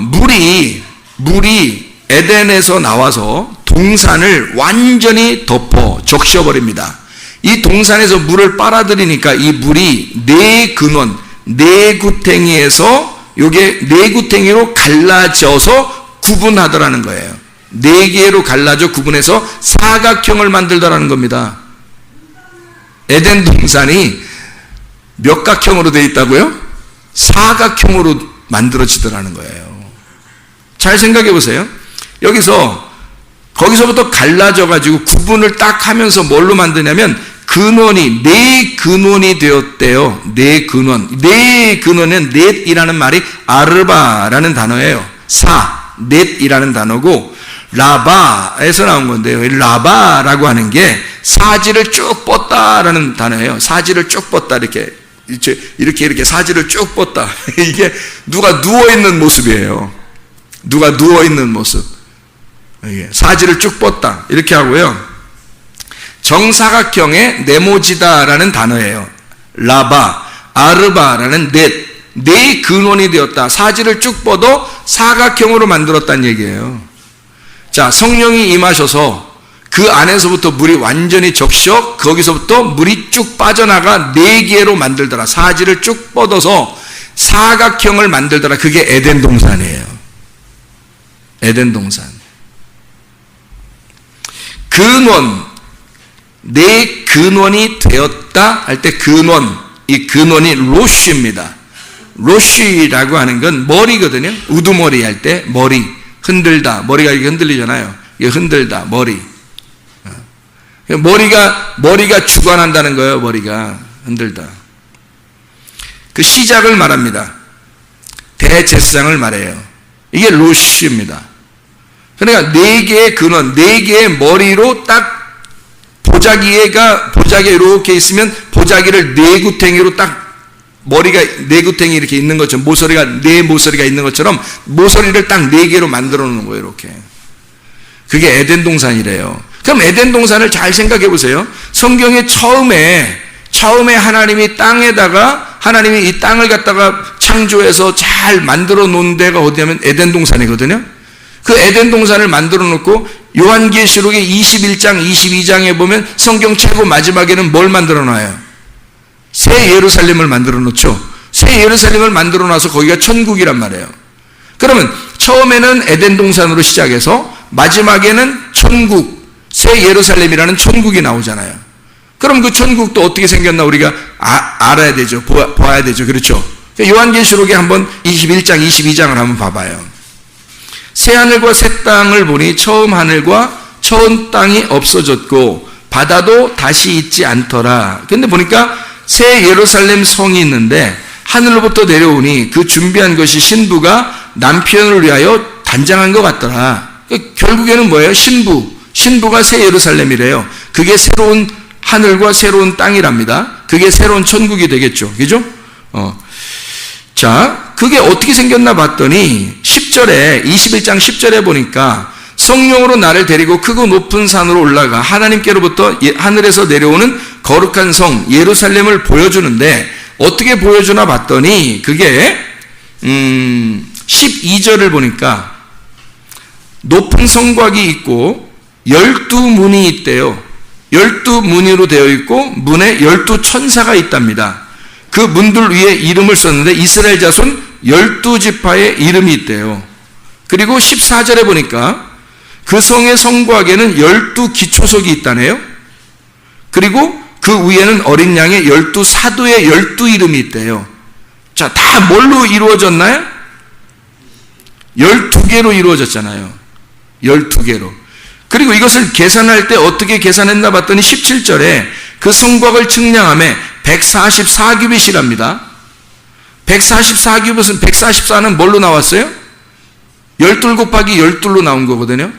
물이 에덴에서 나와서 동산을 완전히 덮어 적셔버립니다. 이 동산에서 물을 빨아들이니까 이 물이 네 근원, 네 구탱이에서 요게 네 구탱이로 갈라져서 구분하더라는 거예요. 네 개로 갈라져 구분해서 사각형을 만들더라는 겁니다. 에덴 동산이 몇 각형으로 되어 있다고요? 사각형으로 만들어지더라는 거예요. 잘 생각해 보세요. 거기서부터 갈라져 가지고 구분을 딱 하면서 뭘로 만드냐면 근원이 네 근원이 되었대요. 네 근원. 네 근원은 넷이라는 말이 아르바라는 단어예요. 넷이라는 단어고 라바에서 나온 건데요. 라바라고 하는 게 사지를 쭉 뻗다라는 단어예요. 사지를 쭉 뻗다 이렇게 사지를 쭉 뻗다. 이게 누가 누워 있는 모습이에요. 누가 누워 있는 모습. 이게 사지를 쭉 뻗다 이렇게 하고요. 정사각형의 네모지다라는 단어예요. 라바, 아르바라는 네 근원이 되었다. 사지를 쭉 뻗어 사각형으로 만들었다는 얘기예요. 자, 성령이 임하셔서 그 안에서부터 물이 완전히 적셔 거기서부터 물이 쭉 빠져나가 네 개로 만들더라. 사지를 쭉 뻗어서 사각형을 만들더라. 그게 에덴 동산이에요. 에덴 동산. 근원, 내 근원이 되었다 할 때 근원, 이 근원이 로쉬입니다. 로쉬라고 하는 건 머리거든요. 우두머리 할 때 머리 흔들다, 머리가 이렇게 흔들리잖아요. 이게 흔들다, 머리. 머리가 주관한다는 거예요. 머리가 흔들다. 그 시작을 말합니다. 대제사장을 말해요. 이게 로쉬입니다. 그러니까 네 개의 근원, 네 개의 머리로 딱 보자기가 이렇게 있으면 보자기를 네 구탱이로 딱 머리가 네 구탱이 이렇게 있는 것처럼 네 모서리가 있는 것처럼 모서리를 딱 네 개로 만들어 놓는 거예요. 이렇게. 그게 에덴 동산이래요. 그럼 에덴 동산을 잘 생각해 보세요. 성경에 처음에 하나님이 이 땅을 갖다가 창조해서 잘 만들어 놓은 데가 어디냐면 에덴 동산이거든요. 그 에덴 동산을 만들어 놓고 요한계시록의 21장, 22장에 보면 성경 최고 마지막에는 뭘 만들어 놔요? 새 예루살렘을 만들어 놓죠. 새 예루살렘을 만들어 놔서 거기가 천국이란 말이에요. 그러면 처음에는 에덴 동산으로 시작해서 마지막에는 천국, 새 예루살렘이라는 천국이 나오잖아요. 그럼 그 천국도 어떻게 생겼나 우리가 알아야 되죠. 봐야 되죠. 그렇죠. 요한계시록에 한번 21장, 22장을 한번 봐봐요. 새 하늘과 새 땅을 보니 처음 하늘과 처음 땅이 없어졌고 바다도 다시 있지 않더라. 근데 보니까 새 예루살렘 성이 있는데 하늘로부터 내려오니 그 준비한 것이 신부가 남편을 위하여 단장한 것 같더라. 결국에는 뭐예요? 신부가 새 예루살렘이래요. 그게 새로운 하늘과 새로운 땅이랍니다. 그게 새로운 천국이 되겠죠. 그죠? 자, 그게 어떻게 생겼나 봤더니 21장 10절에 보니까 성령으로 나를 데리고 크고 높은 산으로 올라가 하나님께로부터 하늘에서 내려오는 거룩한 성 예루살렘을 보여주는데 어떻게 보여주나 봤더니 그게 12절을 보니까 높은 성곽이 있고 12문이 있대요. 12문으로 되어 있고 문에 12천사가 있답니다. 그 문들 위에 이름을 썼는데 이스라엘 자손 12지파의 이름이 있대요. 그리고 14절에 보니까 그 성의 성곽에는 12기초석이 있다네요. 그리고 그 위에는 어린 양의 12사도의 12이름이 있대요. 자, 다 뭘로 이루어졌나요? 12개로 이루어졌잖아요. 12개로. 그리고 이것을 계산할 때 어떻게 계산했나 봤더니 17절에 그 성곽을 측량하며 144규빗이랍니다. 144규빗은 144는 뭘로 나왔어요? 12 곱하기 12로 나온 거거든요.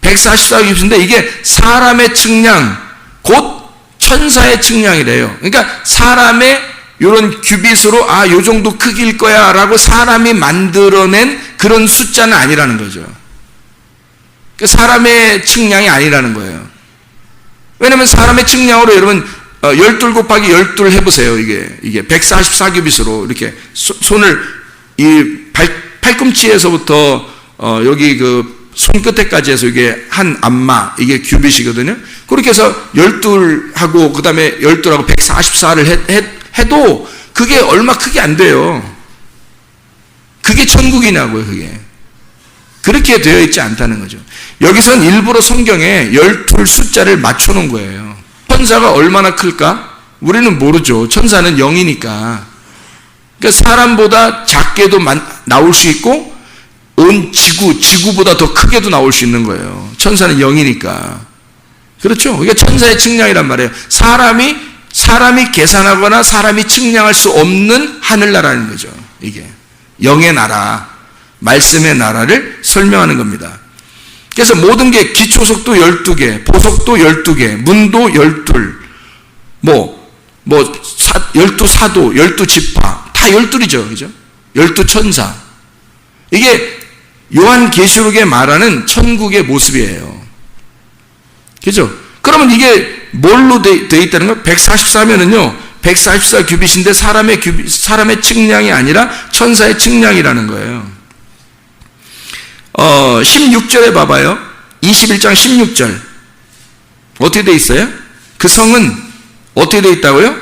144규빗인데 이게 사람의 측량, 곧 천사의 측량이래요. 그러니까 사람의 이런 규빗으로 요 정도 크기일 거야 라고 사람이 만들어낸 그런 숫자는 아니라는 거죠. 사람의 측량이 아니라는 거예요. 왜냐하면 사람의 측량으로 여러분 12 곱하기 12 해보세요. 이게 144규빗으로 이렇게 손을 이 팔꿈치에서부터 여기 그 손끝에까지 해서 이게 한 안마, 이게 규빗이거든요. 그렇게 해서 12하고 그 다음에 12하고 144를 해도 그게 얼마 크게 안 돼요. 그게 천국이냐고요, 그게. 그렇게 되어 있지 않다는 거죠. 여기서는 일부러 성경에 12 숫자를 맞춰놓은 거예요. 천사가 얼마나 클까? 우리는 모르죠. 천사는 영이니까. 그러니까 사람보다 작게도 나올 수 있고 온 지구보다 더 크게도 나올 수 있는 거예요. 천사는 영이니까. 그렇죠? 이게 천사의 측량이란 말이에요. 사람이 계산하거나 사람이 측량할 수 없는 하늘나라는 거죠. 이게 영의 나라, 말씀의 나라를 설명하는 겁니다. 그래서 모든 게 기초속도 12개, 보속도 12개, 문도 12, 12사도, 12지파, 다 12이죠. 그죠? 12천사. 이게 요한계시록에 말하는 천국의 모습이에요. 그죠? 그러면 이게 뭘로 돼 있다는 거예요? 144면은요, 144 규빗인데 사람의 측량이 아니라 천사의 측량이라는 거예요. 16절에 봐봐요. 21장 16절. 어떻게 돼 있어요? 그 성은 어떻게 돼 있다고요?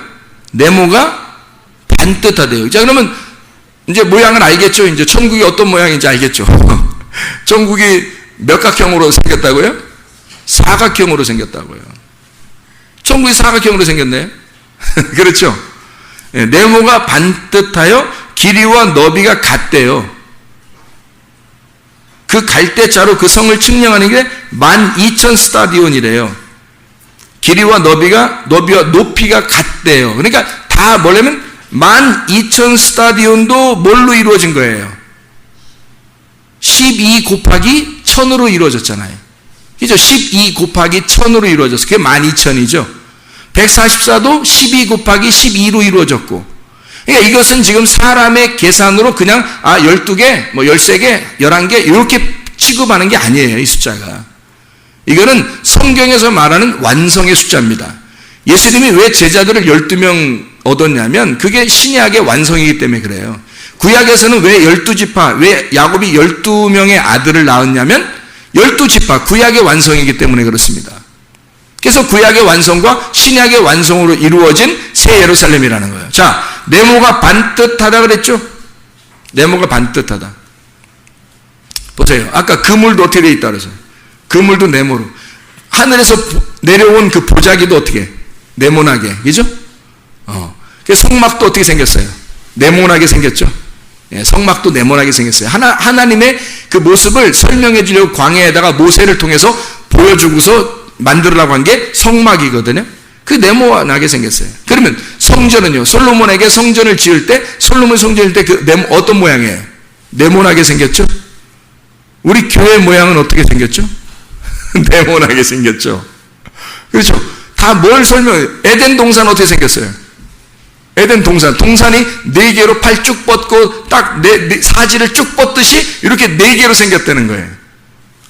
네모가 반듯하대요. 자, 그러면 이제 모양을 알겠죠? 이제 천국이 어떤 모양인지 알겠죠? 천국이 몇 각형으로 생겼다고요? 사각형으로 생겼다고요. 천국이 사각형으로 생겼네요. 그렇죠? 네모가 반듯하여 길이와 너비가 같대요. 그 갈대자로 그 성을 측량하는 게 12,000 스타디온이래요. 길이와 높이가 같대요. 그러니까 다 뭐냐면 12,000 스타디온도 뭘로 이루어진 거예요? 12 곱하기 1000으로 이루어졌잖아요. 그죠? 12 곱하기 1000으로 이루어졌어요. 그게 12,000이죠. 144도 12 곱하기 12로 이루어졌고, 그러니까 이것은 지금 사람의 계산으로 그냥 12개, 13개, 11개 이렇게 취급하는 게 아니에요. 이 숫자가. 이거는 성경에서 말하는 완성의 숫자입니다. 예수님이 왜 제자들을 12명 얻었냐면 그게 신약의 완성이기 때문에 그래요. 구약에서는 왜 12지파, 왜 야곱이 12명의 아들을 낳았냐면 12지파, 구약의 완성이기 때문에 그렇습니다. 그래서 구약의 완성과 신약의 완성으로 이루어진 새 예루살렘이라는 거예요. 자, 네모가 반듯하다 그랬죠? 네모가 반듯하다. 보세요. 아까 그물도 어떻게 되어 있다 그랬어요? 그물도 네모로. 하늘에서 내려온 그 보자기도 어떻게? 네모나게. 그죠? 그 성막도 어떻게 생겼어요? 네모나게 생겼죠? 예, 성막도 네모나게 생겼어요. 하나님의 그 모습을 설명해 주려고 광야에다가 모세를 통해서 보여주고서 만들으라고 한 게 성막이거든요. 그 네모나게 생겼어요. 그러면 성전은요, 솔로몬에게 성전을 지을 때, 솔로몬 성전일 때 그 어떤 모양이에요? 네모나게 생겼죠? 우리 교회 모양은 어떻게 생겼죠? 네모나게 생겼죠. 그렇죠? 다 뭘 설명해요? 에덴 동산 어떻게 생겼어요? 에덴 동산이 4개로 팔 쭉 뻗고 딱 사지를 쭉 뻗듯이 이렇게 4개로 생겼다는 거예요.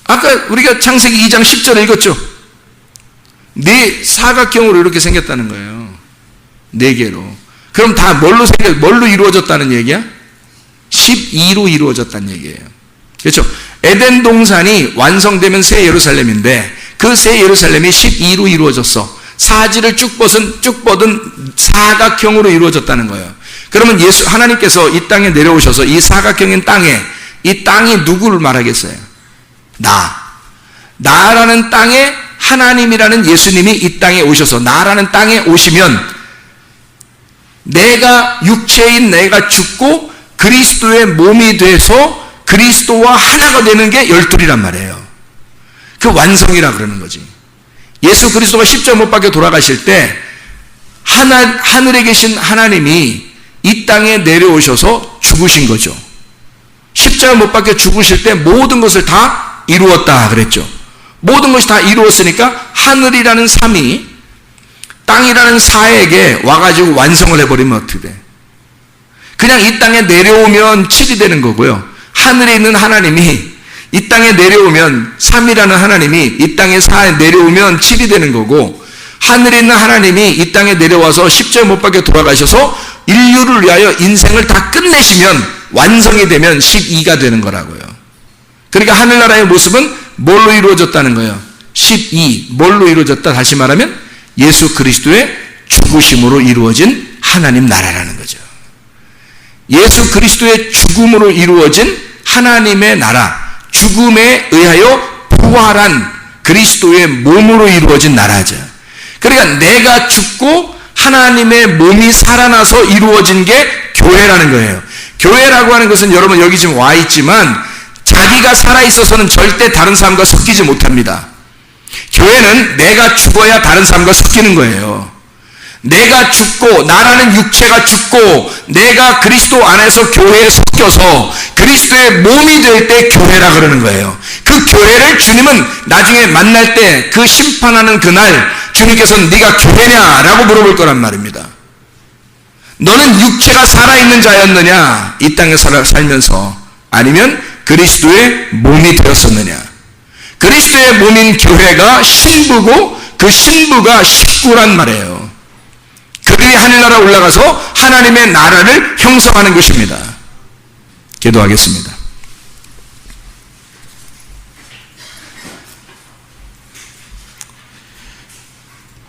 아까 우리가 창세기 2장 10절에 읽었죠? 사각형으로 이렇게 생겼다는 거예요. 4개로. 그럼 다 뭘로 이루어졌다는 얘기야? 12로 이루어졌다는 얘기예요. 그렇죠? 에덴 동산이 완성되면 새 예루살렘인데 그 새 예루살렘이 12로 이루어졌어. 사지를 쭉 뻗은 사각형으로 이루어졌다는 거예요. 그러면 하나님께서 이 땅에 내려오셔서 이 사각형인 땅에, 이 땅이 누구를 말하겠어요? 나라는 땅에 하나님이라는 예수님이 이 땅에 오셔서 나라는 땅에 오시면 육체인 내가 죽고 그리스도의 몸이 돼서 그리스도와 하나가 되는 게 12이란 말이에요. 그 완성이라 그러는 거지. 예수 그리스도가 십자가 못 박혀 돌아가실 때 하늘에 계신 하나님이 이 땅에 내려오셔서 죽으신 거죠. 십자가 못 박혀 죽으실 때 모든 것을 다 이루었다 그랬죠. 모든 것이 다 이루었으니까 하늘이라는 삼이 땅이라는 사에게 와가지고 완성을 해버리면 어떻게 돼? 그냥 이 땅에 내려오면 7이 되는 거고요. 하늘에 있는 하나님이 이 땅에 내려오면 3이라는 하나님이 이 땅에 4에 내려오면 7이 되는 거고, 하늘에 있는 하나님이 이 땅에 내려와서 십자가에 못 박혀 돌아가셔서 인류를 위하여 인생을 다 끝내시면 완성이 되면 12가 되는 거라고요. 그러니까 하늘나라의 모습은 뭘로 이루어졌다는 거예요? 12. 뭘로 이루어졌다? 다시 말하면 예수 그리스도의 죽으심으로 이루어진 하나님 나라라는 거죠. 예수 그리스도의 죽음으로 이루어진 하나님의 나라, 죽음에 의하여 부활한 그리스도의 몸으로 이루어진 나라죠. 그러니까 내가 죽고 하나님의 몸이 살아나서 이루어진 게 교회라는 거예요. 교회라고 하는 것은 여러분 여기 지금 와 있지만 자기가 살아있어서는 절대 다른 사람과 섞이지 못합니다. 교회는 내가 죽어야 다른 사람과 섞이는 거예요. 내가 죽고 나라는 육체가 죽고 내가 그리스도 안에서 교회에 섞여서 그리스도의 몸이 될 때 교회라 그러는 거예요. 그 교회를 주님은 나중에 만날 때 그 심판하는 그날 주님께서는 네가 교회냐라고 물어볼 거란 말입니다. 너는 육체가 살아있는 자였느냐 이 땅에 살면서, 아니면 그리스도의 몸이 되었었느냐. 그리스도의 몸인 교회가 신부고 그 신부가 식구란 말이에요. 그들이 하늘나라 올라가서 하나님의 나라를 형성하는 것입니다. 기도하겠습니다.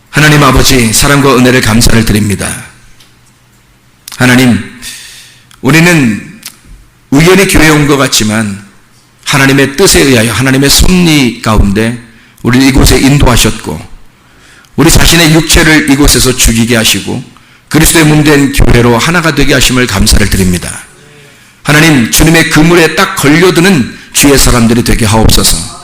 하나님 아버지, 사랑과 은혜를 감사를 드립니다. 하나님, 우리는 우연히 교회에 온 것 같지만 하나님의 뜻에 의하여 하나님의 섭리 가운데 우리를 이곳에 인도하셨고, 우리 자신의 육체를 이곳에서 죽이게 하시고 그리스도의 몸된 교회로 하나가 되게 하심을 감사를 드립니다. 하나님, 주님의 그물에 딱 걸려드는 주의 사람들이 되게 하옵소서.